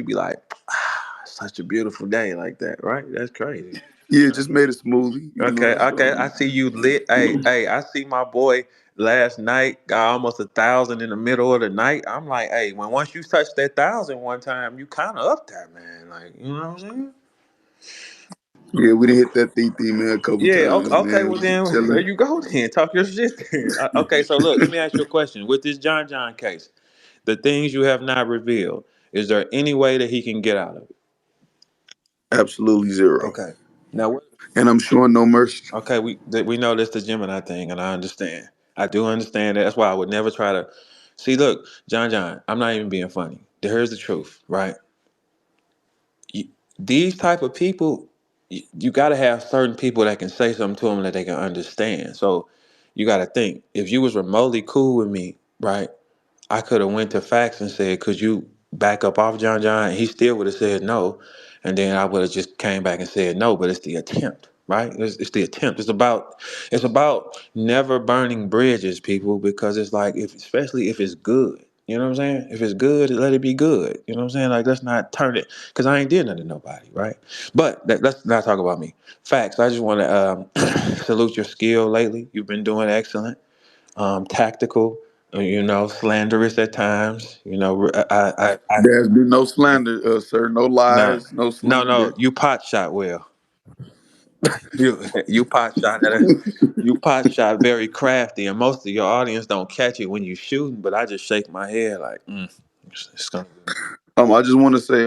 you be like, such a beautiful day like that, right? That's crazy. Yeah, just made a smoothie, you Okay, know. okay. I see you lit. Hey, hey, I see my boy last night got almost 1,000 in the middle of the night. I'm like, hey, when once you touch that 1,000 one time, you kind of up there, man. Like, you know what I'm saying? Yeah, we done hit that TT, man, a couple Yeah. Okay. times, Okay. man. Well, We just then there chilling. you go. Then talk your shit. Then. Okay. So look, let me ask you a question. With this John case, the things you have not revealed, is there any way that he can get out of it? Absolutely zero. Okay. Now, what? And I'm showing no mercy. Okay, we know this the Gemini thing, and I understand. I do understand that. That's why I would never try to see. Look, John, I'm not even being funny. Here's the truth, right? You, these type of people, you got to have certain people that can say something to them that they can understand. So you got to think. If you was remotely cool with me, right? I could have went to Fax and said, "Could you back up off John?" And he still would have said no, and then I would have just came back and said no. But it's the attempt, right? It's the attempt. It's about never burning bridges, people, because it's like if especially if it's good. You know what I'm saying? If it's good, let it be good. You know what I'm saying? Like let's not turn it because I ain't did nothing to nobody, right? But let's not talk about me. Facts. I just want to salute your skill lately. You've been doing excellent, tactical, slanderous at times. There has been no slander, sir. No No, lies, no no, slander. you pot shot well. You pot shot you pot shot very crafty, and most of your audience don't catch it when you shooting. But I just shake my head like, it's gonna be. I just want to say,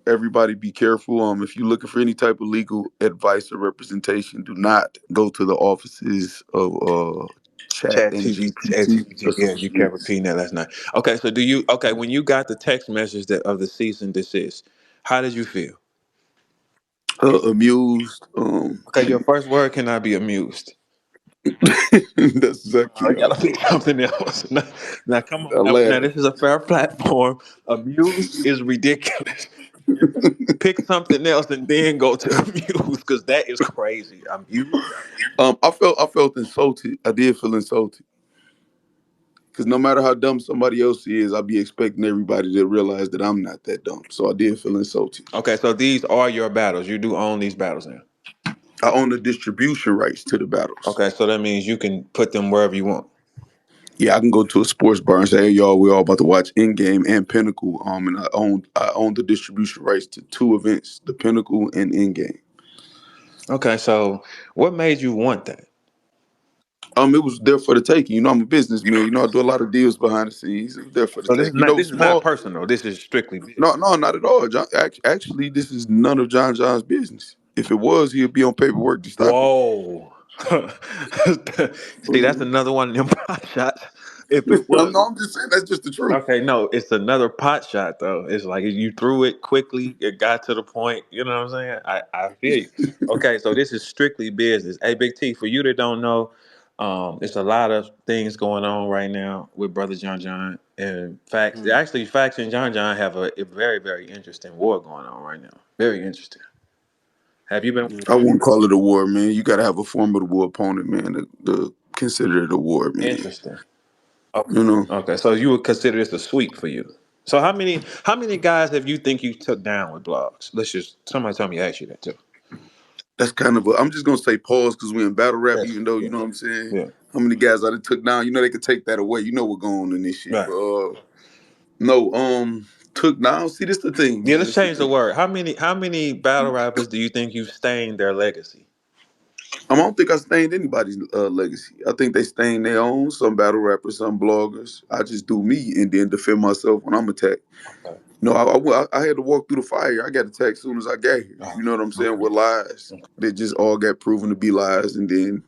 everybody be careful. If you're looking for any type of legal advice or representation, do not go to the offices of Chat Chat and GPT. GPT Yeah, you kept Associates. repeating that last night. Okay, so when you got the text message of the cease and desist, how did you feel? Amused. Okay, your first word cannot be amused. That's exactly I how I gotta pick felt. something else. Now, come on. I Now, laughed. this is a fair platform. Amused is ridiculous. Pick something else and then go to amused because that is crazy. Amused. I felt insulted. I did feel insulted because no matter how dumb somebody else is, I be expecting everybody to realize that I'm not that dumb. So I did feel insulted. Okay, so these are your battles. You do own these battles now. I own the distribution rights to the battles. Okay, so that means you can put them wherever you want. Yeah, I can go to a sports bar and say, "Hey, y'all, we're all about to watch Endgame and Pinnacle." And I own the distribution rights to two events, the Pinnacle and Endgame. Okay, so what made you want that? It was there for the taking. I'm a businessman. I do a lot of deals behind the scenes. It was there for the So this is taking. not this is not Small. personal. This is strictly No, business. no, not at all. Actually, this is none of John's business. If it was, he'd be on paperwork to stop it. Whoa. See, that's another one of them pot shots. If it was. No, I'm just saying that's just the truth. Okay, no, it's another pot shot though. It's like you threw it quickly, it got to the point. You know what I'm saying? I feel you. Okay, so this is strictly business. Hey, Big T, for you that don't know, it's a lot of things going on right now with Brother John. And facts, actually, Facts and John have a very, very interesting war going on right now. Very interesting. Have you been I wouldn't call it a war, man. You got to have a formidable opponent, man, to consider it a war, man. interesting? Okay. You know, Okay, so you would consider this a sweep for you. So how many guys have you think you took down with blogs? Let's just somebody tell me ask you that too. that's kind of I'm just gonna say pause because we're in battle rap, Yes. even though Yeah. you know what I'm saying. Yeah. How many guys I done took down? They could take that away. We're going on in this shit, Right. but no, took down. See, this the thing, Yeah, man. let's This the change the thing. word. How many battle rappers do you think you've stained their legacy? I don't think I stained anybody's legacy. I think they stained their own. Some battle rappers, some bloggers. I just do me and then defend myself when I'm attacked. Okay. No, I had to walk through the fire. I got attacked as soon as I got here. Oh, You know what I'm saying? okay. With lies that just all got proven to be lies, and then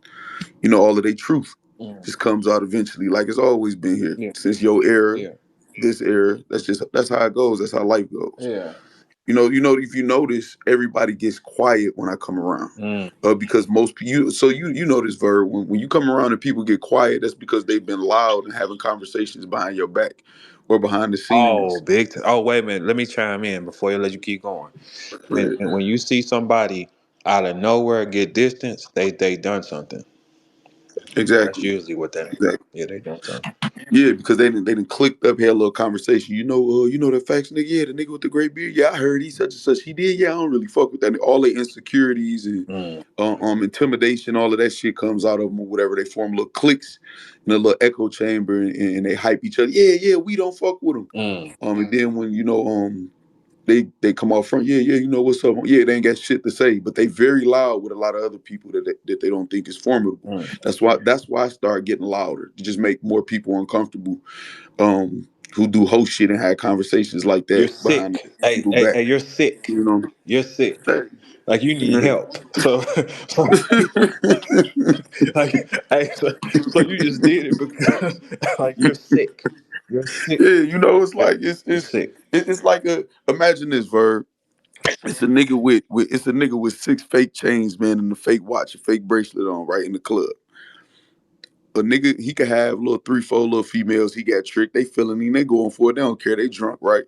all of their truth Mm. just comes out eventually, like it's always been here Yeah. since your era, Yeah. this era. That's how it goes. That's how life goes. Yeah. If you notice, everybody gets quiet when I come around. Mm. Because most you so you know this verb when you come around and people get quiet, that's because they've been loud and having conversations behind your back or behind the Oh, scenes. oh, wait a minute. Let me chime in before you let you keep going. Right. When you see somebody out of nowhere get distance, they done something. That's Exactly. usually what that is. Exactly. Yeah, they doing something. Yeah, because they didn't clicked up, had a little conversation. You know that facts nigga, yeah, the nigga with the great beard. Yeah, I heard he such and such. He did. Yeah, I don't really fuck with that. All the insecurities and Mm, intimidation, all of that shit comes out of them or whatever. They form little cliques in a little echo chamber, and they hype each other. Yeah, yeah, we don't fuck with them. mm, And then when they come out front, yeah, yeah, you know what's up. Yeah, they ain't got shit to say, but they very loud with a lot of other people that they don't think is formidable. mm. That's why I start getting louder to just make more people uncomfortable, who do host shit and have conversations like You're that behind sick. people back. You're sick. You know. You're sick. Hey. Like you need help. So, so like, hey, so you just did it because, like, you're sick. You're sick. Yeah, you know, it's Yeah, like it's you're it's sick. it's like a imagine this verb. It's a nigga with it's a nigga with 6 fake chains, man, and a fake watch, a fake bracelet on, right in the club. A nigga, he could have little 3, 4 little females. He got tricked. They feeling him. They going for it. They don't care. They drunk, right?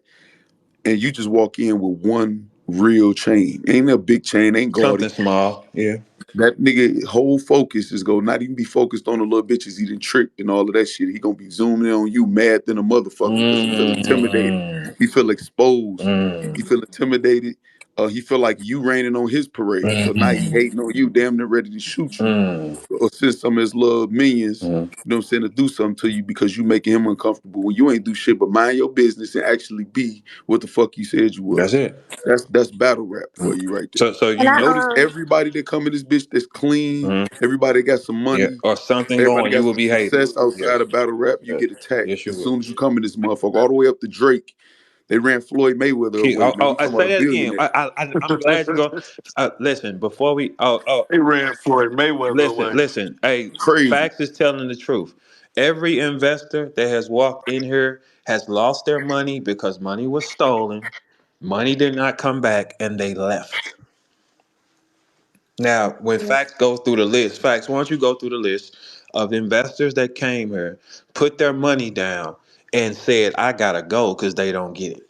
And you just walk in with one real chain. Ain't a big chain. Ain't Something gaudy. small. Yeah. That nigga whole focus is go not even be focused on the little bitches he done tricked and all of that shit. He gonna be zooming in on you mad than a motherfucker because he feel intimidated. Mm, He feel exposed. He mm, feel intimidated. He feel like you raining on his parade. So now he mm, hating on you, damn near ready to shoot you. mm, Or send some of his little minions, mm. you know what I'm saying, to do something to you because you making him uncomfortable when you ain't do shit but mind your business and actually be what the fuck you said you That's was. it. That's battle rap for Mm. you right there. So And you I know. Notice everybody that come in this bitch that's clean, Mhm. everybody got some Yeah, money, or something everybody going, you got will some be hated. success outside Yes, of battle rap, you yes, get attacked. yes, you As will. soon as you come in this motherfucker, all the way up to Drake, they ran Floyd Mayweather away. Man, we I talking about say a that again. billionaire. I'm glad you go. Listen, before we. He ran Floyd Mayweather Listen, away. listen. Hey, Crazy. Facts is telling the truth. Every investor that has walked in here has lost their money because money was stolen. Money did not come back, and they left. Now, when Facts go through the list, Facts, why don't you go through the list of investors that came here, put their money down, and said, "I gotta go" because they don't get it.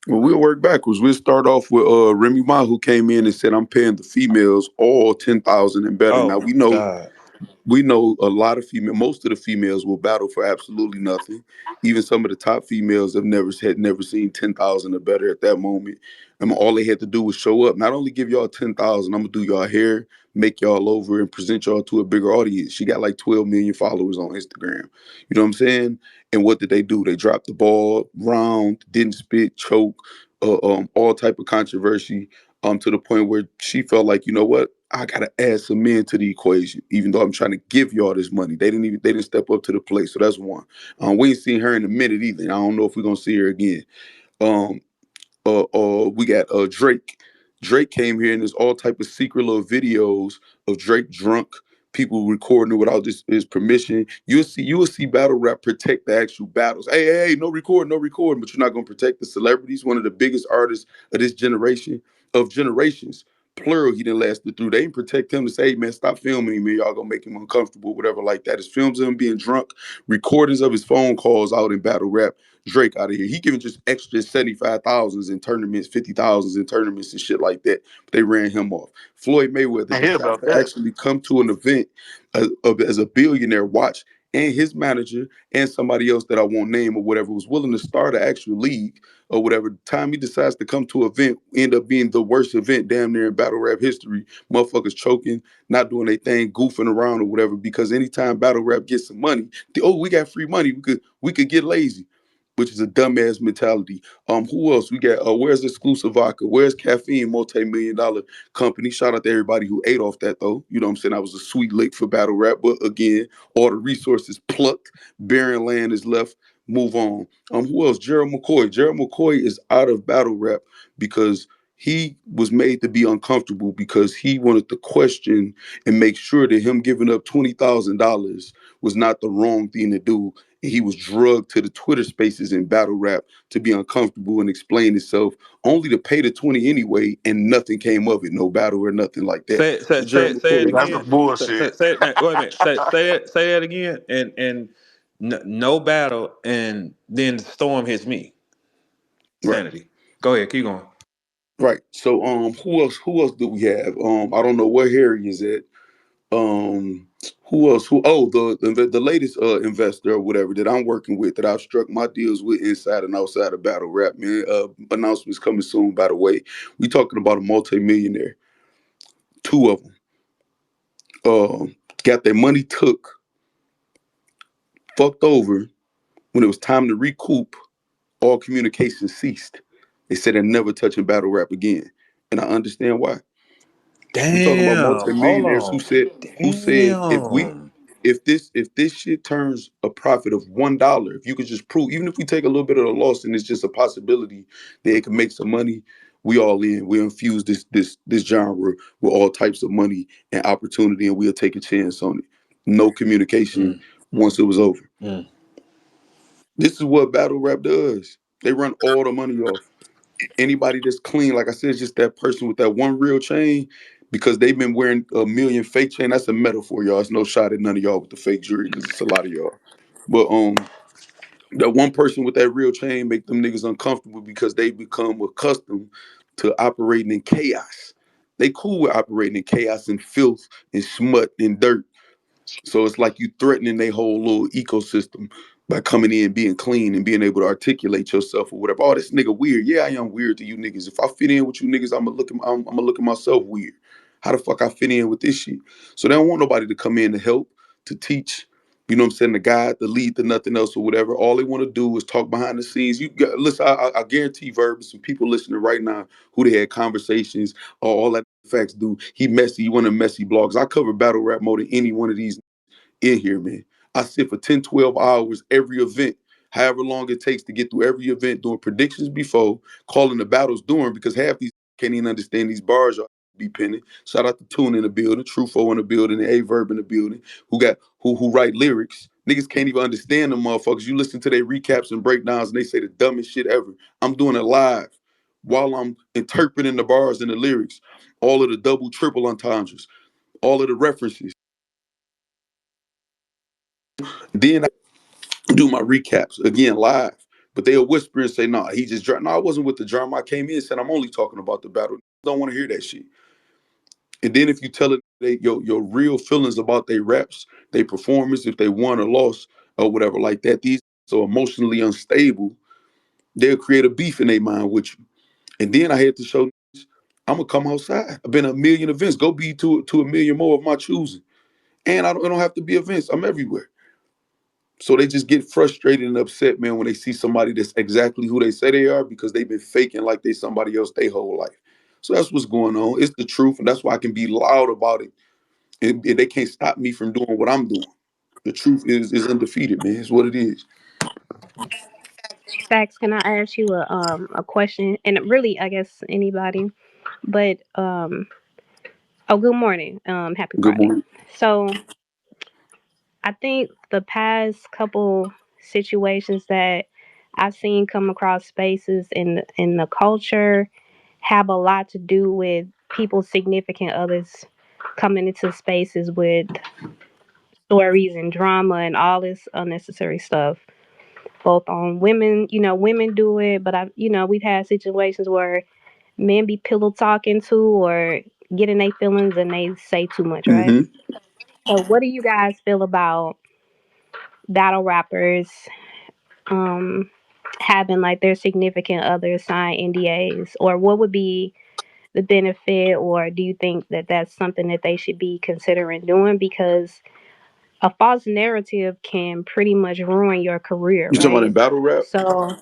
Well, we'll work backwards. We'll start off with Remy Ma, who came in and said, "I'm paying the females all 10,000 and better." Oh Now my God. we know a lot of most of the females will battle for absolutely nothing. Even some of the top females have never seen 10,000 or better at that moment. And all they had to do was show up. Not only give y'all 10,000, I'm gonna do y'all hair, make y'all over, and present y'all to a bigger audience. She got like 12 million followers on Instagram. You know what I'm saying? And what did they do? They dropped the ball, round, didn't spit, choke, all type of controversy. To the point where she felt like, you know what? I gotta add some men to the equation, even though I'm trying to give y'all this money. They didn't step up to the plate. So that's one. We ain't seen her in a minute either. I don't know if we're gonna see her again. Um, we got Drake. Drake came here and there's all type of secret little videos of Drake drunk, people recording it without his permission. You will see battle rap protect the actual battles. Hey, no recording, no recording, but you're not gonna protect the celebrities, one of the biggest artists of this generation, of generations. Plural, he didn't last it through. They didn't protect him to say, hey, man, stop filming him, man. Y'all gonna make him uncomfortable, whatever like that. His films of him being drunk, recordings of his phone calls out in battle rap. Drake out of here. He giving just extra 75,000s in tournaments, 50,000s in tournaments and shit like that. But they ran him off. Floyd Mayweather I hear decided about to that. actually come to an event as a billionaire watch, and his manager and somebody else that I won't name or whatever was willing to start an actual league or whatever. Time he decides to come to an event, end up being the worst event damn near in battle rap history. Motherfuckers choking, not doing their thing, goofing around or whatever. Because anytime battle rap gets some money, we got free money. We could get lazy, which is a dumbass mentality. Who else? We got where's exclusive vodka? Where's caffeine, multi-million-dollar company? Shout out to everybody who ate off that though. You know what I'm saying? That was a sweet lick for battle rap. But again, all the resources plucked, barren land is left. Move on. Who else? Gerald McCoy. Gerald McCoy is out of battle rap because he was made to be uncomfortable because he wanted to question and make sure that him giving up $20,000 was not the wrong thing to do. He was drugged to the Twitter spaces in battle rap to be uncomfortable and explain himself, only to pay the 20 anyway, and nothing came of it, no battle or nothing like that. So Jared Say it McCoy, That's the again. bullshit. Say it. Wait a minute. Say that again. And no battle, and then the storm hits me. right, Sanity. Go ahead. Keep going. right. So who else? Who else do we have? I don't know where Harry is at. Who else? Who? Oh, the latest investor or whatever that I'm working with, that I've struck my deals with inside and outside of battle rap, man. Announcements coming soon. By the way, we talking about a multimillionaire. Two of them got their money took, fucked over. When it was time to recoup, all communication ceased. They said they're never touching battle rap again, and I understand why. We talking about Damn. Hold multimillionaires on. who said Damn. if this shit turns a profit of $1, if you could just prove, even if we take a little bit of the loss and it's just a possibility that it can make some money, we all in. We infuse this genre with all types of money and opportunity, and we'll take a chance on it. No communication Mm, once it was over. mm. This is what battle rap does. They run all the money off. Anybody that's clean, like I said, is just that person with that one real chain, because they've been wearing a million fake chain. That's a metaphor, y'all. It's no shot at none of y'all with the fake jewelry, because it's a lot of y'all. But that one person with that real chain make them niggas uncomfortable because they become accustomed to operating in chaos. They cool with operating in chaos and filth and smut and dirt. So it's like you threatening their whole little ecosystem by coming in being clean and being able to articulate yourself or whatever. Oh, this nigga weird. Yeah, I am weird to you niggas. If I fit in with you niggas, I'm gonna look at myself weird. How the fuck I fit in with this shit? So they don't want nobody to come in to help, to teach. You know what I'm saying? The guide, the lead, the nothing else or whatever. All they want to do is talk behind the scenes. You got, listen. I guarantee Verb, some people listening right now who they had conversations. Or all that facts do. He messy. You want a messy blogs. I cover battle rap more than any one of these in here, man. I sit for 10, 12 hours every event, however long it takes to get through every event, doing predictions before, calling the battles during, because half these can't even understand these bars y'all be penning. Shout out to Tune in the building, Trufo in the building, and Aye Verb in the building, who write lyrics. Niggas can't even understand them motherfuckers. You listen to their recaps and breakdowns and they say the dumbest shit ever. I'm doing it live while I'm interpreting the bars and the lyrics, all of the double, triple entendres, all of the references. Then do my recaps again live. But they'll whisper and say, "Nah, he just dropped." No, I wasn't with the drama. I came in and said, "I'm only talking about the battle." Don't want to hear that shit. And then if you tell it your real feelings about their raps, their performance, if they won or lost or whatever like that, these so emotionally unstable, they'll create a beef in their mind with you. And then I had to show I'm gonna come outside. I've been a million events. Go be to a million more of my choosing. And I don't have to be events. I'm everywhere. So they just get frustrated and upset, man, when they see somebody that's exactly who they say they are, because they've been faking like they somebody else their whole life. So that's what's going on. It's the truth, and that's why I can be loud about it. And they can't stop me from doing what I'm doing. The truth is undefeated, man. It's what it is. Stacks, can I ask you a question? And really, I guess anybody, but oh, good morning. Happy Good Friday. morning. So I think the past couple situations that I've seen come across spaces in the culture have a lot to do with people's significant others coming into spaces with stories and drama and all this unnecessary stuff. Both on women, women do it, but we've had situations where men be pillow talking too, or getting their feelings and they say too much, right? Mm-hmm. So, what do you guys feel about battle rappers um, having like their significant others sign NDAs, or what would be the benefit, or do you think that that's something that they should be considering doing? Because a false narrative can pretty much ruin your career, You talking about in right? battle rap? So,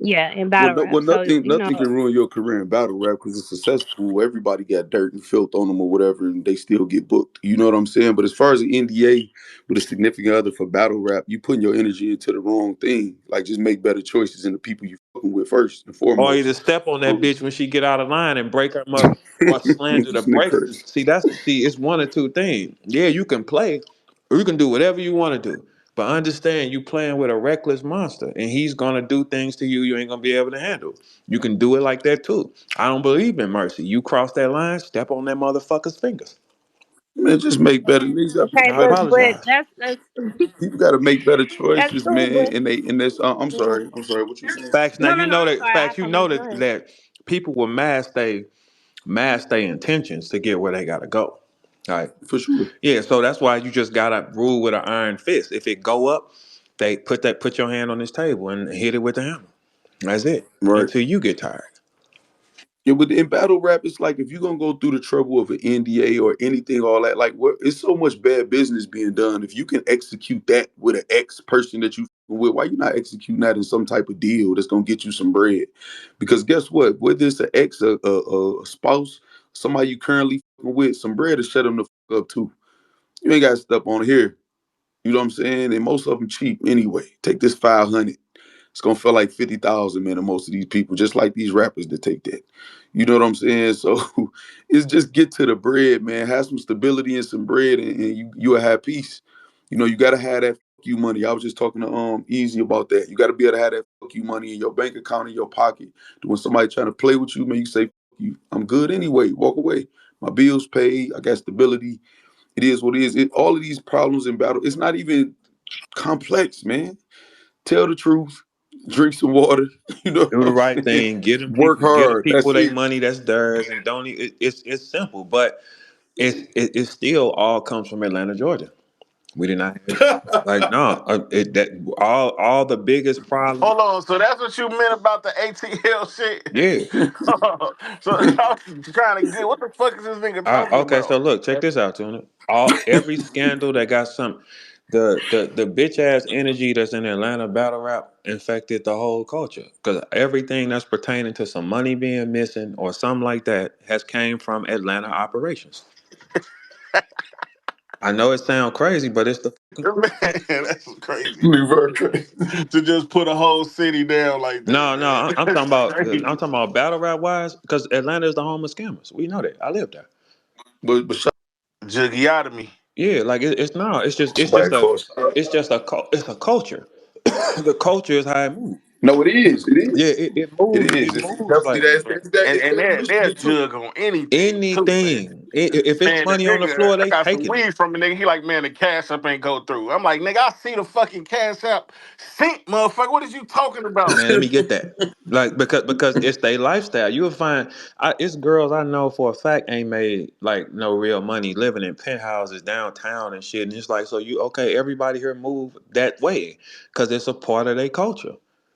yeah, in Well, battle rap. So, nothing can ruin your career in battle rap because it's successful. Everybody got dirt and filth on them or whatever, and they still get booked. You know what I'm saying? But as far as the NDA with a significant other for battle rap, you putting your energy into the wrong thing. Like, just make better choices in the people you fucking with first and Or either foremost. step on that Um, bitch when she get out of line and break her mother, or slander the this nigga breaks. crazy. See, it's one or two things. Yeah, you can play, or you can do whatever you want to do. But understand, you playing with a reckless monster, and he's gonna do things to you ain't gonna be able to handle. You can do it like that too. I don't believe in mercy. You cross that line, step on that motherfucker's fingers. Man, just make better. Niggas got okay, I but apologize. that's people got to make better that's choices, cool, man. but And that's I'm yeah. sorry, I'm sorry. What you saying? Facts. Now No, you no, no. know I'm that. sorry. I Facts. You know apologize. Go that ahead. that people will mask they intentions to get where they gotta go. All right. for sure. Yeah, so that's why you just gotta rule with an iron fist. If it go up, they put your hand on this table and hit it with the hammer. That's it. Right. Until you get tired. Yeah, but in battle rap, it's like if you're gonna go through the trouble of an NDA or anything, all that, like what it's so much bad business being done. If you can execute that with an ex person that you with, why you not executing that in some type of deal that's gonna get you some bread? Because guess what? Whether it's an ex, a spouse, somebody you currently with, some bread to shut them the fuck up too. You ain't got to step on here. You know what I'm saying? And most of them cheap anyway. Take this 500. It's gonna feel like 50,000, man, to most of these people, just like these rappers that take that. You know what I'm saying? So it's just get to the bread, man. Have some stability and some bread, and you'll have peace. You know, you gotta have that fuck you money. I was just talking to Easy about that. You gotta be able to have that fuck you money in your bank account in your pocket. When somebody trying to play with you, man, you say, fuck you. I'm good anyway. Walk away. My bills paid. I got stability. It is what it is. All of these problems in battle, it's not even complex, man. Tell the truth, drink some water, you know Do what the I'm right saying? thing. Get them Work people. Get them hard. people That's their it. money that's theirs, and don't. It's simple, but it still all comes from Atlanta, Georgia. We did not have, like no that all the biggest problems. Hold on, so that's what you meant about the ATL shit? Yeah. So I was trying to get what the fuck is this nigga talking Okay, so about? look, check this out, Tuna. Every scandal that got some the bitch ass energy that's in Atlanta battle rap infected the whole culture. Cause everything that's pertaining to some money being missing or something like that has came from Atlanta operations. I know it sounds crazy, but it's the Man, that's crazy. Reverse crazy. To just put a whole city down like that, no, no. man. I'm talking That's about crazy. battle rap wise, because Atlanta is the home of scammers. We know that. I live there. But shout Jugiotomy. Yeah, like it's no, somebody close. it's a culture. The culture is how it moves. No, it is. It Yeah, is. moves. It is. It It's moves definitely like that. And, It's and that they're, they're initiative too. jug on anything, too, man. anything. If it's Man, the money on the nigga, floor, I they got some taking it. weed from a nigga. He like, man, the cash up ain't go through. I'm like, nigga, I see the fucking cash app sink, motherfucker. What is you talking about? Man, let me get that. Like because it's their lifestyle. You will find it's girls I know for a fact ain't made like no real money living in penthouses downtown and shit. And it's like so you okay? Everybody here move that way because it's a part of their culture.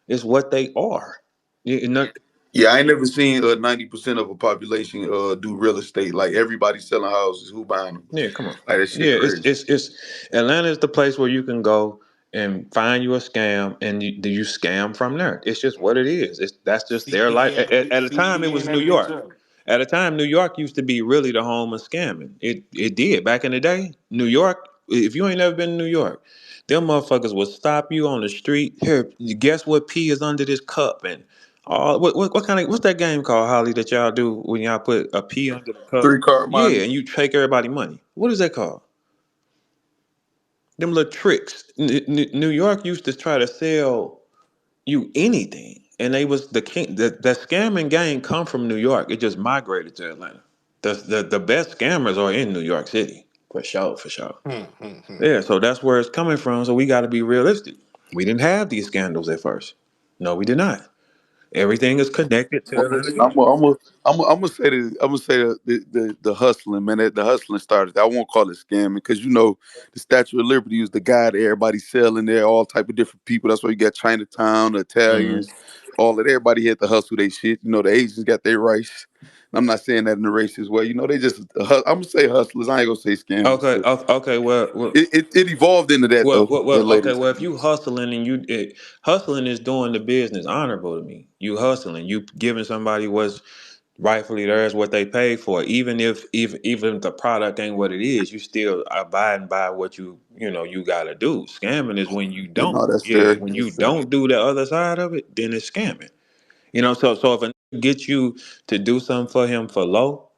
It's what they are. You know, Yeah, I ain't never seen 90% of a population do real estate. Like everybody selling houses. Who buying them? yeah, come on. Like that shit Yeah, crazy. it's Atlanta is the place where you can go and find you a scam and you scam from there. It's just what it is. That's just their life. At a time, it CTN was New that bitch York. up. At a time, New York used to be really the home of scamming. It did back in the day. New York. If you ain't never been to New York, them motherfuckers would stop you on the street. Here, guess what P is under this cup and. What kind of what's that game called, Holly, that y'all do when y'all put a P under the cup? 3 card Yeah, money. and you take everybody money. What is that called? Them little tricks. New York used to try to sell you anything, and they was the king. The scamming game come from New York. It just migrated to Atlanta. The best scammers are in New York City, for sure, for sure. Yeah, so that's where it's coming from. So we got to be realistic. We didn't have these scandals at first. No, we did not. Everything is connected to Well, Atlanta, listen, I'm Georgia. gonna I'm gonna I'm gonna I'm gonna say this. I'm gonna say the hustling, man. The hustling started. I won't call it scamming because you know the Statue of Liberty was the guy that everybody selling there, all type of different people. That's why you got Chinatown, the Hmm. Italians, all of everybody had to hustle they shit. You know the Asians got their rice. I'm not saying that in the racist way. You know they just. I'm gonna say hustlers. I ain't gonna say scammers, Okay, but okay. it evolved into that though at later Okay. Well, if time. you hustling and hustling is doing the business honorable to me. You hustling, you giving somebody what's rightfully theirs, what they paid for. Even if the product ain't what it is, you still abiding by what you got to do. Scamming is when you Yeah, don't. no, that's Yeah, fair. when That's you fair. don't do the other side of it, then it's scamming. So if a nigga get you to do something for him for low.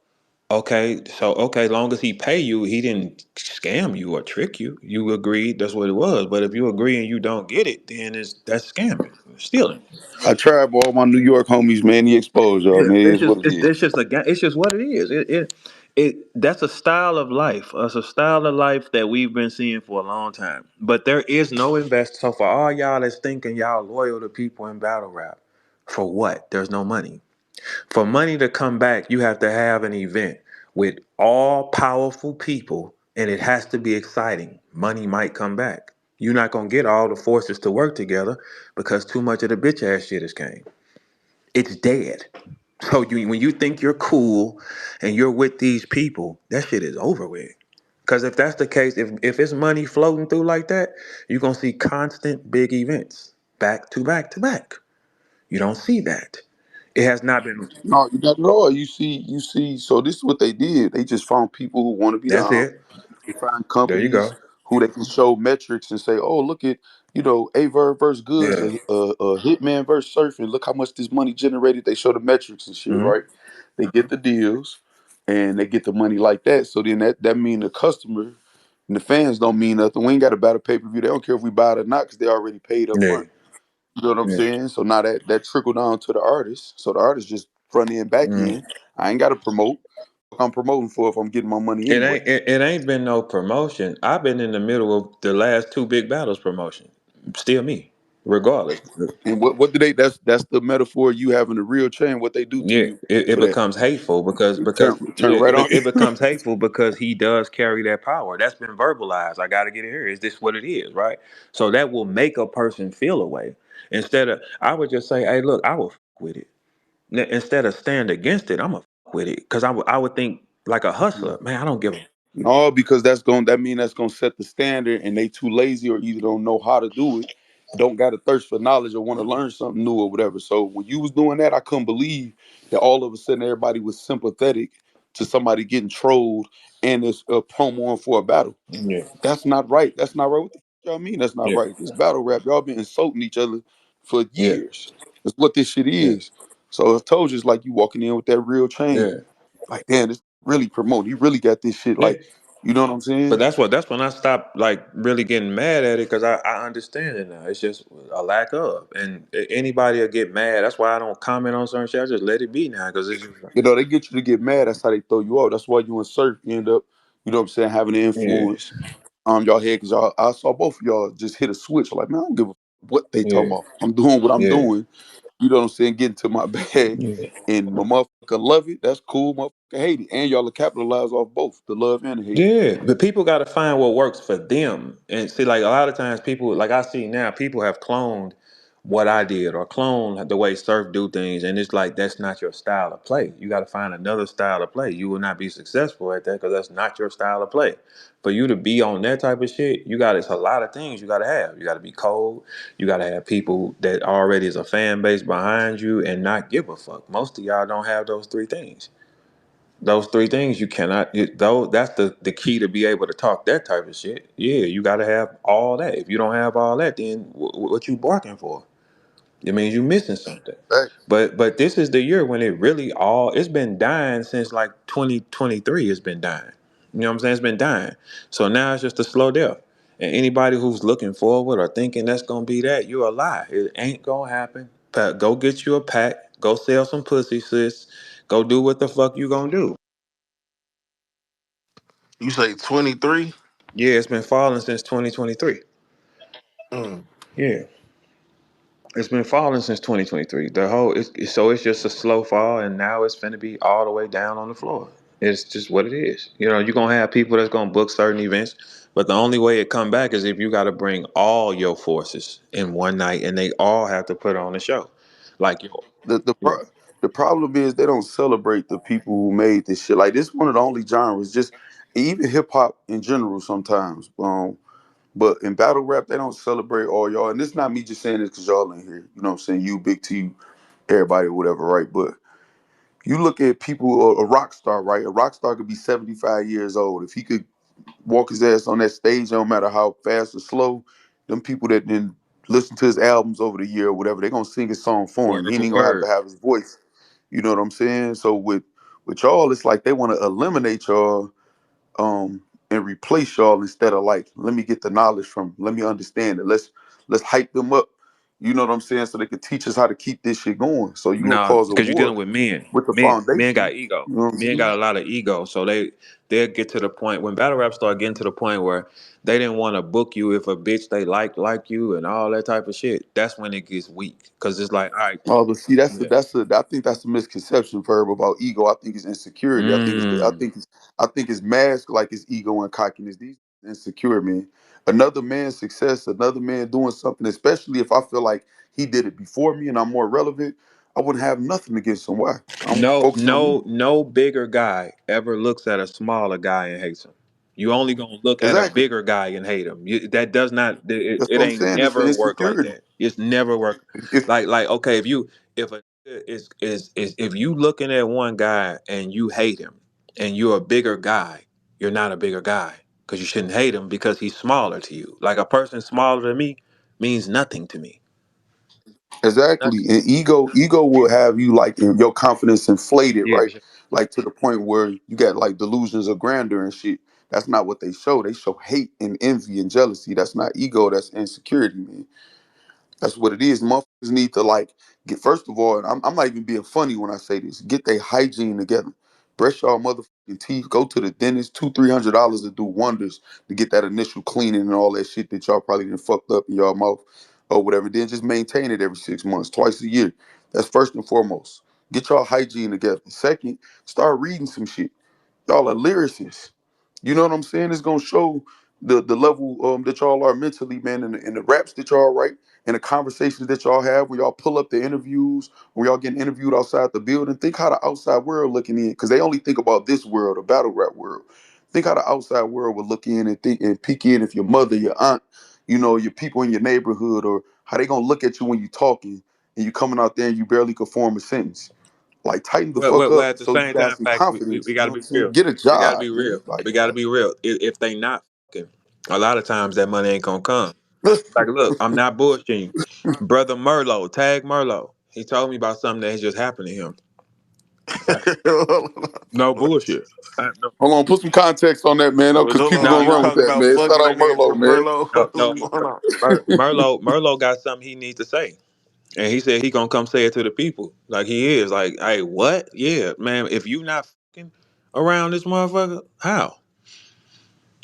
Okay, so okay, long as he pay you, he didn't scam you or trick you. You agreed that's what it was. But if you agree and you don't get it, then that's scamming, stealing. I tried with all my New York homies, man. He exposed y'all, Yeah, man. It it's is what just it it's, is. it's just it's just what it is. That's a style of life. It's a style of life that we've been seeing for a long time. But there is no invest. So for all y'all that's thinking y'all loyal to people in battle rap, for what? There's no money. For money to come back, you have to have an event. with all powerful people, and it has to be exciting. Money might come back. You're not gonna get all the forces to work together because too much of the bitch ass shit has came. It's dead. So when you think you're cool and you're with these people, that shit is over with. Because if that's the case, if it's money floating through like that, you're gonna see constant big events back to back to back. You don't see that. It has not been. No, you got it all. You see. So this is what they did. They just found people who want to be That's down. it. They find There you companies go. who they can show metrics and say, "Oh, look at Aye Verb versus Goods, Yeah. a Hitman versus Surfing. Look how much this money generated." They show the metrics and shit, Hmm. right? They get the deals and they get the money like that. So then that mean the customer and the fans don't mean nothing. We ain't got to battle pay per view. They don't care if we buy it or not because they already paid up Yeah. front. You know what I'm Yeah. saying? So now that trickle down to the artist. So the artist just front end, back Mm. end. I ain't got to promote. What I'm promoting for if I'm getting my money anyway. It ain't been no promotion. I've been in the middle of the last two big battles promotion. Still me, regardless. And what do they? That's the metaphor you having a real chain. What they do to Yeah, you it for that? becomes hateful It turn yeah, right on you. it becomes hateful because he does carry that power. That's been verbalized. I got to get it here. Is this what it is? Right. So that will make a person feel a way. Instead of, I would just say, hey, look, I will fuck with it. Instead of stand against it, I'm a fuck with it because I would think like a hustler. Man, I don't give a. No, because that's gonna set the standard, and they too lazy or either don't know how to do it, don't got a thirst for knowledge or want to learn something new or whatever. So when you was doing that, I couldn't believe that all of a sudden everybody was sympathetic to somebody getting trolled and it's a promo for a battle. Yeah, That's not right. That's not right. What the fuck y'all mean? That's not yeah, right. This battle rap, y'all been insulting each other for yeah, years. That's what this shit yeah, is. So I told you, it's like you walking in with that real chain. yeah, Like, damn, this really promoting. He really got this shit. yeah. Like, you know what I'm But saying? that's when I stopped like really getting mad at it because I understand it now. It's just a lack of, and anybody will get mad. That's why I don't comment on certain shit. I just let it be now because it's just like, They get you to get mad. That's how they throw you out. That's why you in surf, you end up, you know what I'm saying, having an yeah, influence y'all head because y'all I saw both of y'all just hit a switch. Like, man, I don't give a what they talking yeah, about. I'm doing what I'm yeah, doing. You know what I'm saying? Getting to my bag. yeah. And my motherfucker love it. That's cool. Motherfucker hate it. And y'all will capitalize off both the love and the hate. Yeah, but people got to find what works for them. And see, like a lot of times, people, like I see now, people have cloned what I did or cloned the way Surf do things, and it's like that's not your style of play. You got to find another style of play. You will not be successful at that because that's not your style of play. For you to be on that type of shit, you got it's a lot of things you got to have. You got to be cold. You got to have people that already is a fan base behind you and not give a fuck. Most of y'all don't have those three things. Those three things you cannot. Though that's the key to be able to talk that type of shit. Yeah, you got to have all that. If you don't have all that, then what you barking for? It means you missing something. Right. But this is the year when it really all. It's been dying since like 2023. It's been dying. You know what I'm saying? It's been dying. So now it's just a slow death. And anybody who's looking forward or thinking that's gonna be that, you're a lie. It ain't gonna happen. Go get you a pack. Go sell some pussy, sis. Go do what the fuck you gonna do. You say 23? Yeah, it's been falling since 2023. Mm. Yeah, it's been falling since 2023. So it's just a slow fall, and now it's finna be all the way down on the floor. It's just what it is. You know, you're gonna have people that's gonna book certain events, but the only way it come back is if you got to bring all your forces in one night, and they all have to put on a show. Like yo, The the yeah, pro- the problem is they don't celebrate the people who made this shit. Like this one of the only genres, just even hip hop in general sometimes. But in battle rap, they don't celebrate all y'all. And this not me just saying this because y'all in here. You know what I'm saying? You, Big T, everybody, whatever, right? But you look at people, a rock star, right? A rock star could be 75 years old. If he could walk his ass on that stage, no matter how fast or slow, them people that then listen to his albums over the year or whatever, they're gonna sing his song for him. word He ain't for even gonna word. have his voice. You know what I'm saying? So with y'all, it's like they want to eliminate y'all and replace y'all instead of like, let me get the knowledge from, let me understand it. Let's hype them up. You know what I'm saying? So they could teach us how to keep this shit going. So you gonna No, cause a because you're war dealing with men. with the Men foundation. got ego. You know what I'm Men saying? got a lot of ego, so they'll get to the point when battle rap start getting to the point where they didn't want to book you if a bitch they like you and all that type of shit. That's when it gets weak because it's like, all right, Oh, but see, yeah. I think that's a misconception, Verb, about ego. I think it's insecurity. Mm. I think it's masked like it's ego and cockiness. These insecure, man. Another man's success, another man doing something, especially if I feel like he did it before me and I'm more relevant, I wouldn't have nothing against him. Why? I'm No, focusing on me. no, no bigger guy ever looks at a smaller guy and hates him. You only gonna look at a Exactly. bigger guy and hate him. That does not. That's It what I'm ain't saying. It's the never work like insecurity. that. It's never work. If Like okay, if a is if you looking at one guy and you hate him and you're a bigger guy, you're not a bigger guy because you shouldn't hate him because he's smaller to you. Like a person smaller than me means nothing to me. Exactly. Nothing. And ego will have you like in your confidence inflated, Yeah. right? Like to the point where you got like delusions of grandeur and shit. That's not what they show. They show hate and envy and jealousy. That's not ego, that's insecurity, man. That's what it is. Motherfuckers need to like get first of all, and I'm not even being funny when I say this. Get their hygiene together. Brush y'all motherfucking teeth. Go to the dentist. $200-300 to do wonders to get that initial cleaning and all that shit that y'all probably done fucked up in y'all mouth or whatever. Then just maintain it every 6 months, twice a year. That's first and foremost. Get y'all hygiene together. Second, start reading some shit. Y'all are lyricists. You know what I'm saying? It's gonna show the level that y'all are mentally, man, and the raps that y'all write and the conversations that y'all have when y'all pull up the interviews, when y'all getting interviewed outside the building. Think how the outside world looking in, because they only think about this world, the battle rap world. Think how the outside world would look in and think and peek in if your mother, your aunt, you know, your people in your neighborhood, or how they gonna look at you when you talking and you coming out there and you barely could form a sentence. Like tighten the fuck Well, up at the so you same got time, some facts. confidence. We You got know to what I'm be saying? real. Get a We got to job, be real. man. Like We got to be real. If they not fucking, a lot of times that money ain't gonna come. Like, look, I'm not bullshitting. Brother Merlot, tag Merlot. He told me about something that has just happened to him. Right? No bullshit. No, hold on, put some context on that, man. Hold Because people no, on, gonna you run no, with talking that, about man. Shout fucking out nigga Merlo, man. Merlot? no. What's going on? Merlot got something he needs to say, and he said he gonna come say it to the people. Like he is. Like, hey, what? Yeah, man. If you not fucking around this motherfucker, how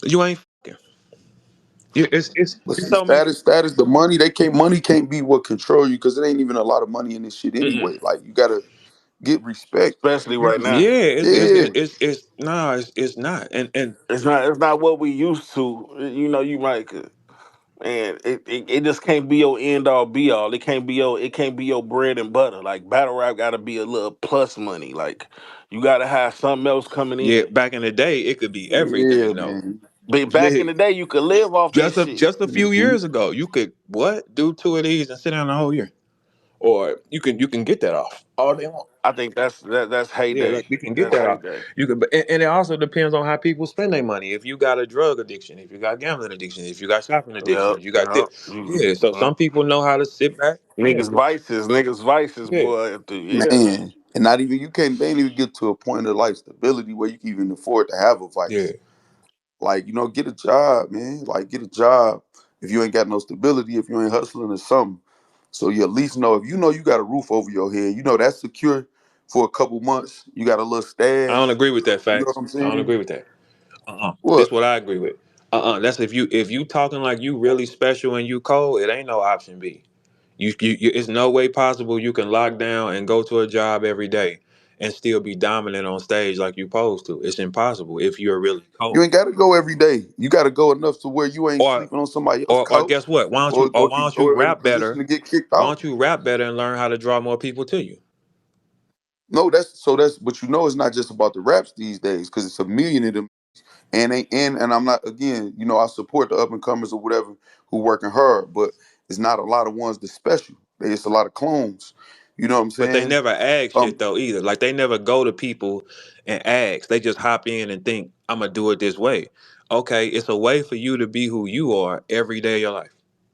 you ain't fucking? But It's see, so many. the money, money can't be what control you because it ain't even a lot of money in this shit anyway. Like you gotta get respect. Especially right now. Yeah, Yeah. it's nah, it's not. And It's not what we used to. You know, you might man, it just can't be your end all be all. It can't be your bread and butter. Like battle rap gotta be a little plus money. Like you gotta have something else coming yeah, in. back in the day, it could be Yeah, everything though. man. But back in the day you could live off that shit. Just a few Mhm. years ago, you could what do two of these and sit down the whole year, or you can get that off all day long. I think that's Yeah, heyday. like you can get That's that off. heyday. You can, and it also depends on how people spend their money. If you got a drug addiction, if you got gambling addiction, if you got shopping addiction, Yep, if you got this, yep. yeah. So Yep. some people know how to sit back. Yeah, Niggas vices, yeah. boy. Yeah. Man. And not even you can't they ain't even get to a point of life stability where you can even afford to have a Yeah. vice. Like, you know, get a job, man. Like get a job. If you ain't got no stability, if you ain't hustling or something. So you at least know if you know you got a roof over your head, you know that's secure for a couple months. You got a little I don't stash. agree with that You know what facts. I'm I don't saying? agree with that. What? This what I agree with. That's if you talking like you really special and you cold, it ain't no option B. It's no way possible you can lock down and go to a job every day and still be dominant on stage like you supposed to. It's impossible if you're really You cold. ain't gotta go every day. You gotta go enough to where you ain't Or sleeping on somebody else's or couch guess what? Why don't you or in a rap position better? to get kicked Why out. don't you rap better and learn how to draw more people to you? No, that's but you know it's not just about the raps these days, because it's a million of them. And I'm not, again, you know, I support the up and comers or whatever who working hard, but it's not a lot of ones that's special. It's a lot of clones. You know what I'm But they saying? never ask Um, shit though either. Like they never go to people and ask. They just hop in and think, I'm gonna do it this way. Okay, it's a way for you to be who you are every day of your life.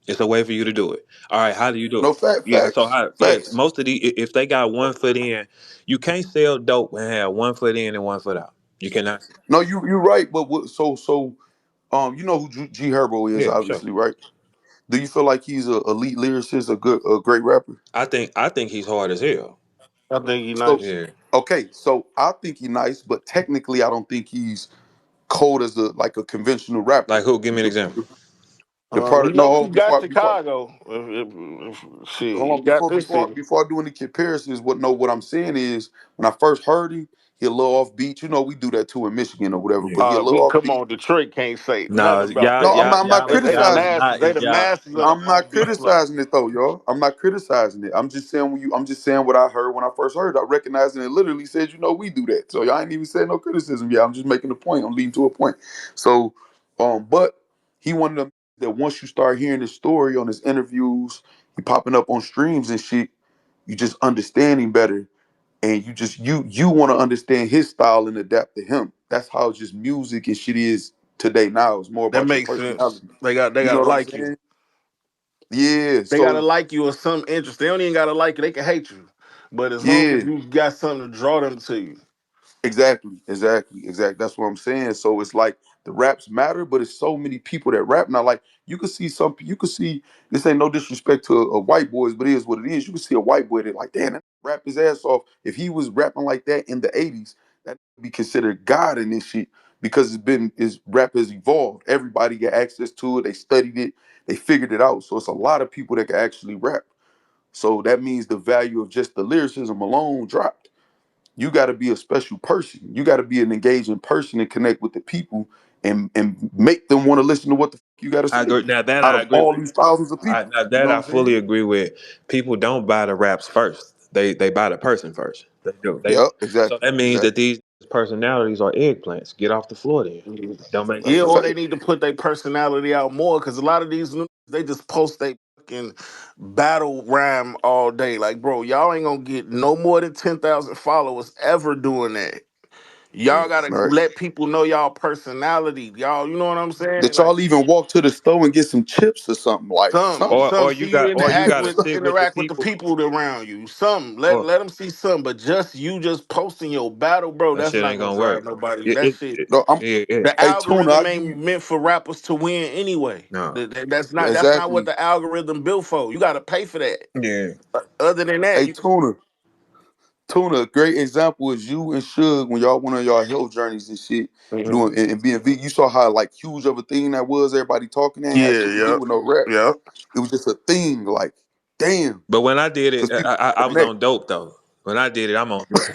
It's a way for you to do it. All right, how do you do no it? Yeah, so facts, how yes, facts. most of the if they got one foot in, you can't sell dope and have one foot in and one foot out. You cannot. No, you're right, but what, so you know who G Herbo is, Yeah, sure. obviously, right? Do you feel like he's a elite lyricist, a great rapper? I think he's hard as hell. I think he So nice. Yeah. okay, so I think he's nice, but technically I don't think he's cold as a conventional rapper. Like who? Give me an example. The You product. No, know, hold you on, got Chicago. Shit, hold you on got this city. before I do any comparisons. What I'm saying is when I first heard him, he a little off beat. You know, we do that too in Michigan or whatever. But he a little We off come beat. on, Detroit can't say No, nothing about y'all, No, that. I'm y'all, not. I'm not y'all, They the y'all is criticizing. masters. not. They the Y'all, masters of the I'm not offbeat flow. criticizing it though, y'all. I'm not criticizing it. I'm just saying I'm just saying what I heard when I first heard it. I recognized it and literally said, you know, we do that. So y'all ain't even said no criticism. Yeah, I'm just making a point. I'm leading to a point. So, but he one of them that once you start hearing his story on his interviews, he popping up on streams and shit, you just understand him better. And you just you want to understand his style and adapt to him. That's how just music and shit is today now. It's more That about your makes sense. personality. They You know gotta what I'm like you. saying? Yeah. They gotta So like you or some interest. They don't even gotta like you. They can hate you. But as long as yeah. you got something to draw them to you. Exactly. That's what I'm saying. So it's like the raps matter, but it's so many people that rap now. Like you could see this ain't no disrespect to a white boys, but it is what it is. You can see a white boy that like, damn, that rap his ass off. If he was rapping like that in the '80s, that would be considered God in this shit because his rap has evolved. Everybody got access to it. They studied it. They figured it out. So it's a lot of people that can actually rap. So that means the value of just the lyricism alone dropped. You got to be a special person. You got to be an engaging person and connect with the people and make them want to listen to what the fuck you got to I say. agree. Now that Out I of agree all with. these thousands of people, Now you know that what I I'm fully saying? agree with. People don't buy the raps first. They buy the person first. They do. They Yeah, so that means that these personalities are eggplants. Get off the floor then. Don't make That's Yeah, a sense. or fact. they need to put their personality out more because a lot of these they just post they fucking battle rhyme all day. Like, bro, y'all ain't gonna get no more than 10,000 followers ever doing that. Yeah. Y'all gotta Right. let people know y'all personality. Y'all, you know what I'm saying? That Like y'all even walk to the store and get some chips or something like some, something. some Or see you you got to sit with the interact with the people. people around you. Some Or let them see some, but just you just posting your battle, bro. that That's shit not ain't gonna gonna drive work. nobody. It, That it, shit. it, No, I'm yeah. The hey Tuna, I algorithm give you ain't meant for rappers to win anyway. No. That's not what exactly. the algorithm built for. You got to pay for that. Yeah. Other than that, Hey Tuna, a great example is you and Suge when y'all went on y'all health journeys and shit, Mhm. doing and being vegan. You saw how like huge of a thing that was. Everybody talking that had Yeah, shit to do yep, with no rap. yep. It was just a thing. Like, damn, But when I did it, because people I was connect. on dope though. When I did it, I'm on dope.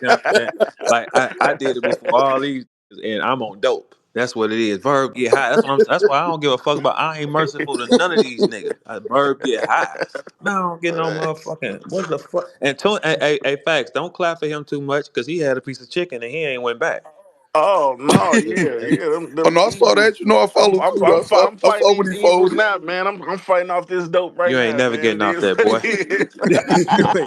You know what I'm saying? Like I did it before all these, and I'm on dope. That's what it is. Verb get high. That's what I'm. That's why I don't give a fuck about. I ain't merciful to none of these niggas. Verb get high. Man, I don't get no motherfucking. What the fuck? And facts. Don't clap for him too much because he had a piece of chicken and he ain't went back. Oh no, And- yeah, and yeah. Oh Them no, I saw Eagles. that. You know, I follow too. Though. I'm I fighting saw when these he Eagles folded. now, man. I'm fighting off this dope right you ain't now, never man. getting It off is that, what boy. it is.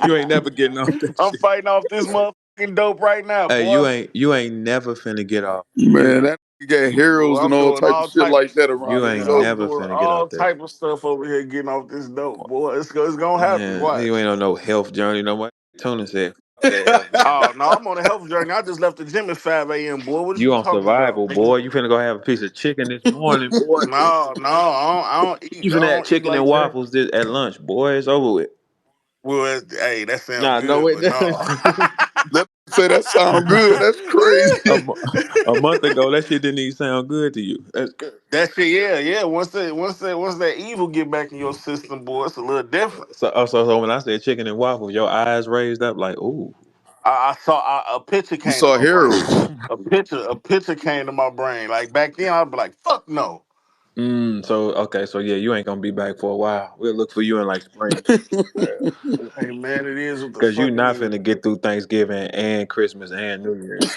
You ain't never getting off that I'm shit. fighting off this motherfucking dope right now, Hey, boy. you ain't never finna get off. Man, that nigga got Boy, heroes and I'm all doing type of all shit type like of that You around him. You ain't know. I'm never doing finna get all off that. type of stuff over here getting off this dope, boy. It's gonna happen. Man, you Watch. ain't on no health journey no more. Tuna said, "Fuck that health journey." Oh no, I'm on a health journey. I just left the gym at 5 a.m. Boy, what You you on talking about, survival, nigga? boy. You finna go have a piece of chicken this morning, boy. No, You I finna have don't eat chicken and like that. waffles at lunch, boy. It's over with. Well, hey, that sounds Nah, no, good, it but no. doesn't. Let me say that sound good. That's a, crazy. mo- a month ago, that shit didn't even sound good to you. That's good. That shit, yeah, yeah. Once that evil get back in your system, boy, it's a little different. So when I said chicken and waffles, your eyes raised up like, ooh. I saw a picture You came to saw my brain. heroes. A picture came to my brain. Like back then, I'd be like, "Fuck no." So okay, so yeah, you ain't gonna be back for a while. We'll look for you in like spring. Hey man, it is what the Cause you fuck it not is. finna get through Thanksgiving and Christmas and New Year's.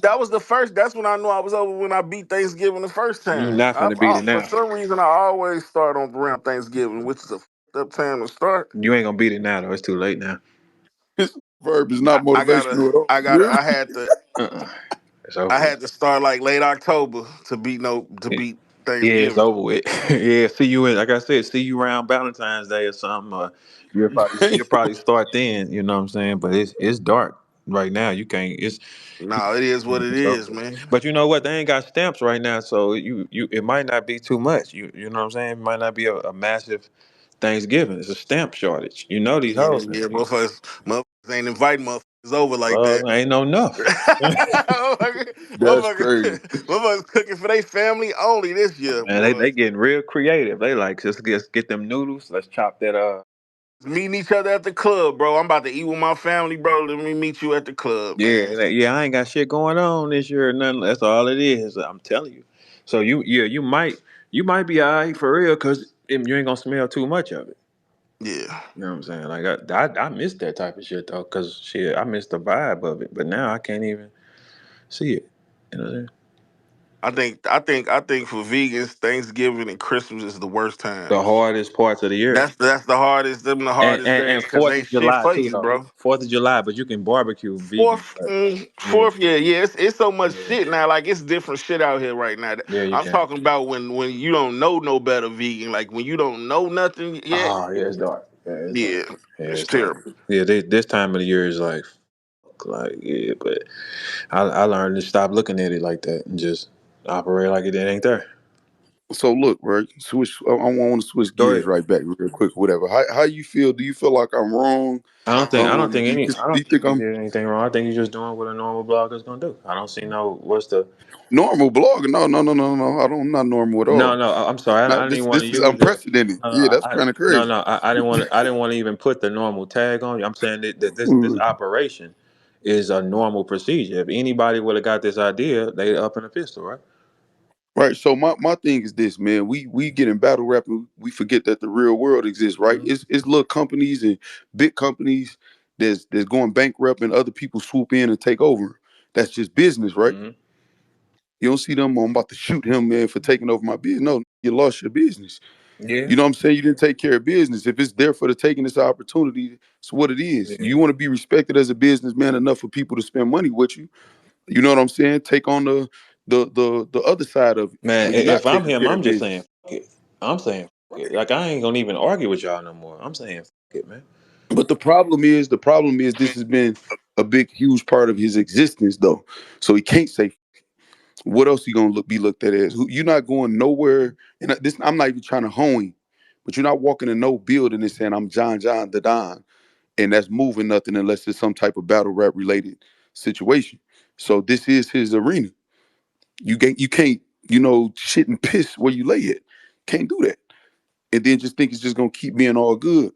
That was the first. That's when I knew I was over when I beat Thanksgiving the first You time. not finna beat it For now. some reason, I always start on around Thanksgiving, which is a fucked up time to start. You ain't gonna beat it now though. It's too late now. His verb is not motivational at all. Yeah. Uh-uh. It's over with. I had to start like late October to Yeah, beat yeah, it's Thanksgiving. over with. Yeah, see you in like I said, see you around Valentine's Day or something. You'll probably start then. You know what I'm saying? But it's dark. right now. You can't. It's No, it is what it so. is, man. But you know what? They ain't got stamps right now, so you it might not be too much. You know what I'm saying? It might not be a massive Thanksgiving. It's a stamp shortage. You know these Yeah, hoes. yeah, motherfuckers ain't inviting motherfuckers over like that. Ain't no enough. motherfuckers, That's crazy. motherfuckers cooking for their family only this year, Man, boy. they getting real creative. They like just get them noodles. Let's chop that Meeting each other at the club, bro. I'm about to eat with my family, bro. Let me meet you at the club, Yeah, man. yeah. I ain't got shit going on this year or nothing. That's all it is. I'm telling you. So you might be alright for real because you ain't gonna smell too much of it. Yeah. You know what I'm saying? Like I miss that type of shit though, cause shit, I miss the vibe of it. But now I can't even see it. You know what I'm saying? I think for vegans, Thanksgiving and Christmas is the worst The times. hardest parts of the year. That's the hardest, them the And hardest and, days and because Fourth ain't of shit July for too you, though. bro. 4th of July, but you can barbecue vegan. Fourth, But yeah, fourth, yeah. It's so much yeah, shit now. Like it's different shit out here right now. yeah, you I'm can. talking about when you don't know no better vegan. Like when you don't know nothing yet. Oh yeah, it's dark. Yeah, it's dark. Yeah, Yeah, it's it's dark. terrible. Yeah, this time of the year is like yeah, but I learned to stop looking at it like that and just operate like it ain't there. So look, right? Switch. I want to switch Go gears ahead. right back real quick. Whatever. How you feel? Do you feel like I'm wrong? Do you, I do don't you think think you I'm did anything wrong. I think you're just doing what a normal blogger's gonna do. I don't see no what's the normal blogger? No, no, no, no, no. I don't. I'm not normal at no all. no. I'm sorry. Now I didn't even want to this is use it. unprecedented. No, Yeah, that's kind of no, crazy. no. I didn't want to even put the normal tag on you. I'm saying that this Mm. operation is a normal procedure. If anybody would have got this idea, they up in a pistol, right? Right. So my thing is this, man. We get in battle rap and we forget that the real world exists, right? Mm-hmm. It's little companies and big companies that's going bankrupt and other people swoop in and take over. That's just business, right? Mm-hmm. You don't see them, "Oh, I'm about to shoot him, man, for taking over my business." No, you lost your business. Yeah. You know what I'm saying? You didn't take care of business. If it's there for the taking this opportunity, it's what it is. Yeah. You want to be respected as a businessman enough for people to spend money with you. You know what I'm saying? Take on the other side of it Man, when you're not if I'm taking him, care I'm of just saying business. fuck it. I'm saying fuck it. Like I ain't gonna even argue with y'all no more. I'm saying fuck it, man. But the problem is this has been a big, huge part of his existence, though. So he can't say what else he gonna be looked at as. You're not going nowhere. And this, I'm not even trying to hone him, but you're not walking in no building and saying I'm John the Don, and that's moving nothing unless it's some type of battle rap related situation. So this is his arena. You can't shit and piss where you lay it. Can't do that. And then just think it's just gonna keep being all good.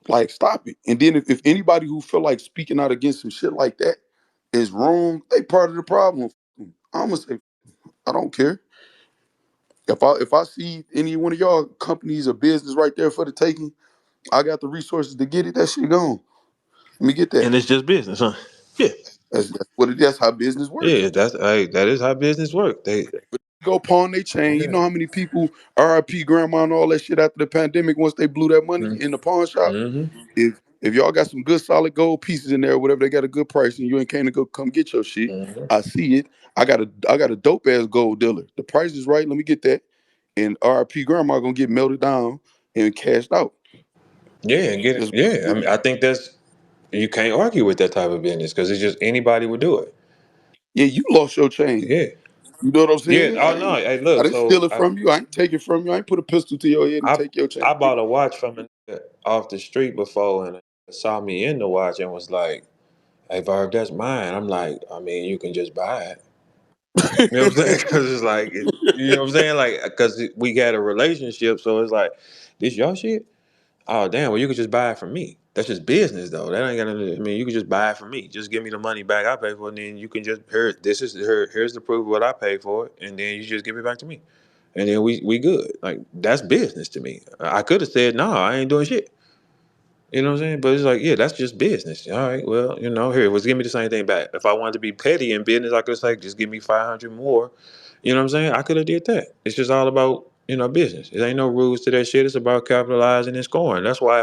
Like, stop it. And then if anybody who feel like speaking out against some shit like that is wrong, they part of the problem. I'm gonna say I don't care. If I see any one of y'all companies or business right there for the taking, I got the resources to get it. That shit gone. Let me get that. And it's just business, huh? Yeah. That's what it. That's how business works. Yeah, that is how business work. They Go pawn they chain. You yeah. know how many people RIP grandma and all that shit after the pandemic once they blew that money in the pawn shop. Mm-hmm. If y'all got some good solid gold pieces in there, whatever, they got a good price, and you ain't came to go come get your shit. Mm-hmm. I see it. I got a dope ass gold dealer. The price is right. Let me get that. And RP grandma gonna get melted down and cashed out. Yeah, and get it. That's what Yeah, it I is. mean, I think that's you can't argue with that type of business because it's just anybody would do it. Yeah, you lost your chain. Yeah, You know what I'm yeah. saying? Oh no, hey, I look. didn't So steal it from you. I ain't take it from you. I ain't put a pistol to your head and I take your chain. I bought a watch from a nigga off the street before, and saw me in the watch and was like, "Hey, Verb, that's mine." I'm like, I mean, you can just buy it. You know what I'm saying? Because it's like, you know what I'm saying? Like, because we got a relationship, so it's like, this your shit. Oh damn! Well, you could just buy it from me. That's just business, though. That ain't gonna. I mean, you could just buy it from me. Just give me the money back I paid for it, and then you can just here. Here's the proof of what I paid for it, and then you just give it back to me, and then we good. Like that's business to me. I could have said no, I ain't doing shit. You know what I'm saying? But it's like, yeah, that's just business. All right, well, here, was give me the same thing back. If I wanted to be petty in business, I could say, just give me 500 more. You know what I'm saying? I could have did that. It's just all about, business. It ain't no rules to that shit. It's about capitalizing and scoring. That's why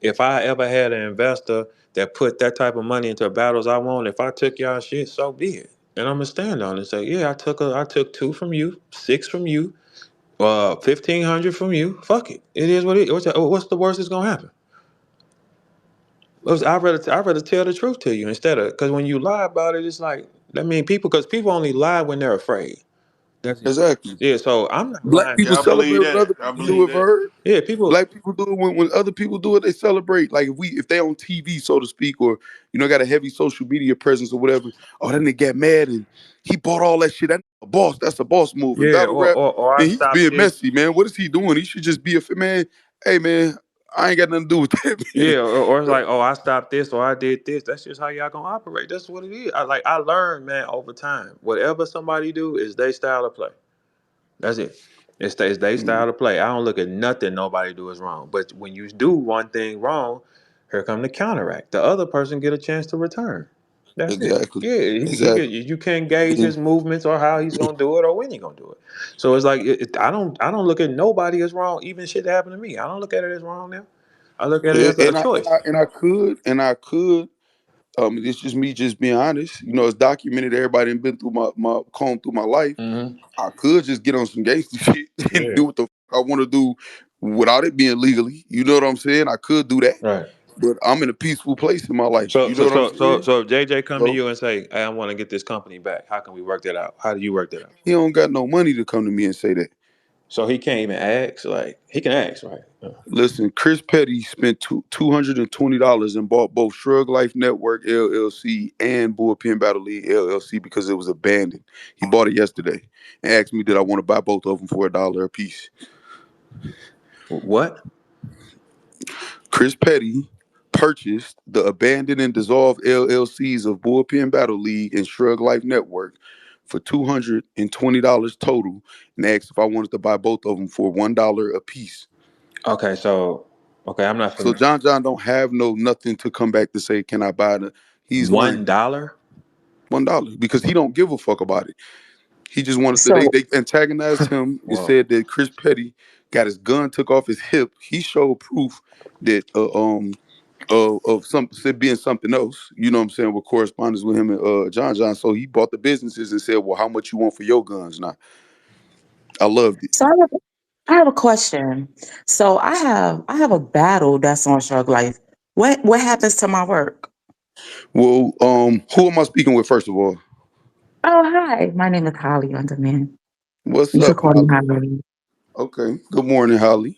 if I ever had an investor that put that type of money into battles I won, if I took y'all shit, so be it. And I'm gonna stand on it and say, yeah, I took two from you, six from you, 1,500 from you. Fuck it. It is what it is. What's the worst that's gonna happen? I'd rather tell the truth to you instead of, because when you lie about it, it's like, I mean, because people only lie when they're afraid. That's it. Exactly. Yeah, so I'm not Black lying. people Yeah, I believe celebrate when that. other I people do believe it, that. Verb. Yeah, people. Black people do it when other people do it, they celebrate. Like if they on TV, so to speak, or got a heavy social media presence or whatever. Oh, then they get mad and he bought all that shit. That a boss. That's a boss move. In Yeah, battle rap, or I man, he's stopped being this. messy, man. What is he doing? He should just be a man. Hey, man, I ain't got nothing to do with that, man. Yeah, or it's like, oh, I stopped this or I did this. That's just how y'all gonna operate. That's what it is. I learned, man, over time. Whatever somebody do is their style of play. That's it. It's their Mm, style of play. I don't look at nothing nobody do is wrong. But when you do one thing wrong, here come the counteract. The other person get a chance to return. That's it. exactly, Yeah, exactly. you can't gauge And, his movements or how he's gonna do it or when he's gonna do it. So it's like I don't look at nobody as wrong. Even shit that happened to me, I don't look at it as wrong now. I look at it as a and I and choice. I and I could it's just me just being honest. It's documented. Everybody done been through my comb through my life. Hmm. I could just get on some gangster shit and Yeah. do what the fuck I want to do without it being legally. You know what I'm saying? I could do that, Right. but I'm in a peaceful place in my life. So You know so what I'm so so saying? so if JJ come to So you and say, "Hey, I want to get this company back," how can we work that out? How do you work that out? he don't got no money to come to me and say that. So he can't even ask. Like he can ask, right? Listen, Chris Petty spent $220 and bought both Shrug Life Network LLC and Bullpen Battle League LLC because it was abandoned. He bought it yesterday and asked me did I want to buy both of them for $1 a piece. What? Chris Petty purchased the abandoned and dissolved LLCs of Bullpen Battle League and Shrug Life Network for $220 total and asked if I wanted to buy both of them for $1 a piece. Okay, so okay, I'm not So familiar. John don't have no nothing to come back to say, can I buy the? He's lying. $1? $1 because he don't give a fuck about it. He just wanted to. So, They antagonized him and Whoa. said that Chris Petty got his gun took off his hip. He showed proof that of some said being something else. You know what I'm saying? With correspondence with him and John. So he bought the businesses and said, "Well, how much you want for your guns?" Now I loved it. so, I have a question. So I have a battle that's on Shrug Life. What happens to my work? Well, who am I speaking with first of all? Oh, hi. My name is Holly Underman. What's You could up, call me Holly? Holly. Okay. Good morning, Holly.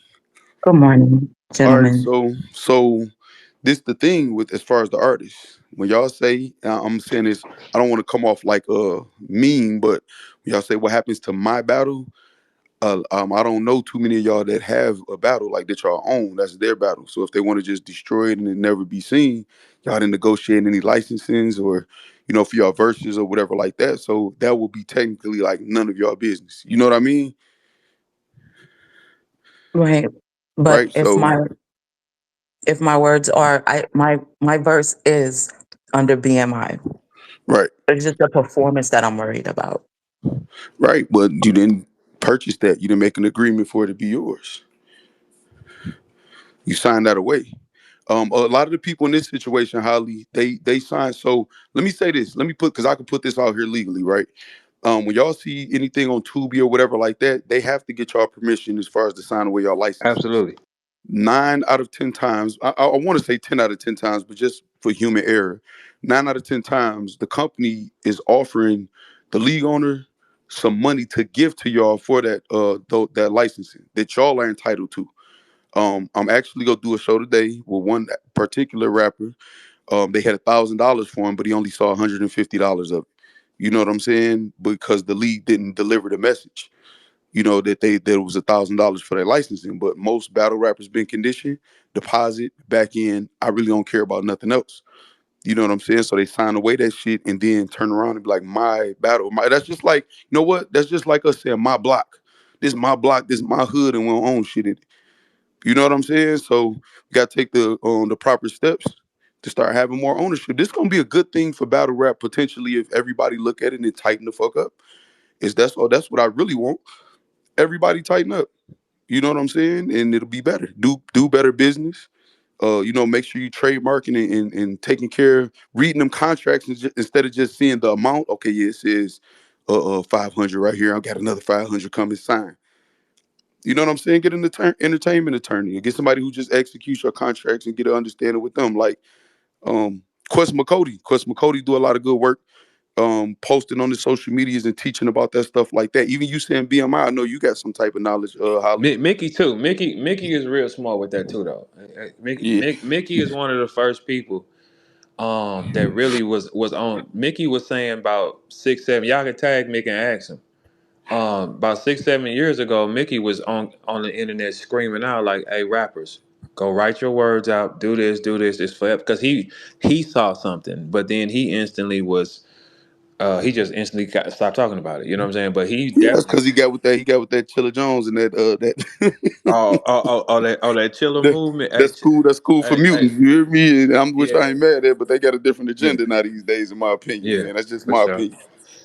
Good morning, All right. gentlemen. So this the thing with as far as the artists. When y'all say, I'm saying this, I don't want to come off like mean, but when y'all say what happens to my battle, I don't know too many of y'all that have a battle like that y'all own. That's their battle. So if they want to just destroy it and it never be seen, y'all didn't negotiate any licensings or for y'all verses or whatever like that. So that will be technically like none of y'all business. You know what I mean? Right. But Right. So if my words are my verse is under BMI. right, It's just the performance that I'm worried about. right. But you didn't purchase that. You didn't make an agreement for it to be yours. You signed that away. A lot of the people in this situation, Holly, they signed. So let me say this. Let me put because I can put this out here legally, right? When y'all see anything on Tubi or whatever like that, they have to get y'all permission as far as to sign away y'all licenses. Absolutely. 9 out of 10 times, I want to say 10 out of 10 times, but just for human error, 9 out of 10 times, the company is offering the league owner some money to give to y'all for that licensing that y'all are entitled to. I'm actually gonna do a show today with one particular rapper. They had $1,000 for him, but he only saw $150 of it. You know what I'm saying? Because the league didn't deliver the message. That it was $1,000 for their licensing. But most battle rappers been conditioned, deposit, back in. I really don't care about nothing else. You know what I'm saying? So they sign away that shit and then turn around and be like, my battle, my that's just like, you know what? That's just like us saying my block. This is my block, this is my hood, and we don't own shit in it. You know what I'm saying? So we got to take the proper steps to start having more ownership. This gonna be a good thing for battle rap potentially if everybody look at it and tighten the fuck up. Is that's what I really want. Everybody tighten up. You know what I'm saying? And it'll be better. Do better business. Make sure you trademarking and taking care of reading them contracts instead of just seeing the amount. Okay, yeah, it says 500 right here. I got another 500 coming sign. You know what I'm saying? Get an entertainment attorney and get somebody who just executes your contracts and get an understanding with them. Like, Quest McCody do a lot of good work, posting on the social medias and teaching about that stuff like that. Even you saying BMI, I know you got some type of knowledge, Holly. Mickey too. Mickey is real smart with that too, though. Yeah, Mickey is one of the first people that really was on. Mickey was saying about 6 7. Y'all can tag Mickey and ask him. About 6 7 years ago, Mickey was on the internet screaming out like, "Hey, rappers, go write your words out. Do this. Do this. It's forever." Because he saw something, but then he instantly was. He just instantly stopped talking about it. You know what I'm saying? But he yeah, that's definitely. because he got with that Chilla Jones and that That chiller that movement. Hey, that's cool. That's cool for hey, mutants. You hear me? And which I yeah, ain't mad at, but they got a different yeah, agenda now these days, in my opinion, yeah, man. That's just for my sure. opinion.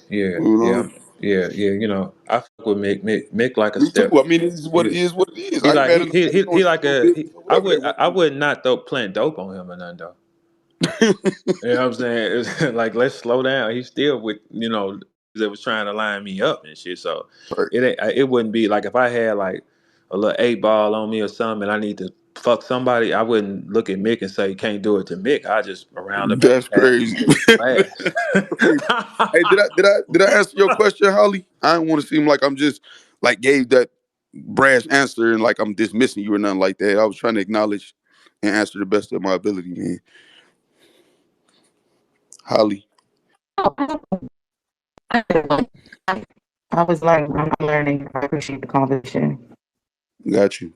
Yeah, You yeah, know, yeah. I fuck with Mick like a me too. step. I mean, it is what He, it is. What it is. he I ain't like mad at him for doing he his like little a. business or I whatever would that was I would not throw plant dope on him or nothing though. doing. You know what I'm saying? It's like let's slow down. He's still with that was trying to line me up and shit. So Right. it wouldn't be like if I had like a little 8 ball on me or something and I need to fuck somebody, I wouldn't look at Mick and say can't do it to Mick. I just around the back That's pass crazy. blast. That's crazy. Hey, did I answer your question, Holly? I don't want to seem like I'm just like gave that brash answer and like I'm dismissing you or nothing like that. I was trying to acknowledge and answer the best of my ability, man. Holly, Oh, I was learning. I'm learning. I appreciate the conversation. got you.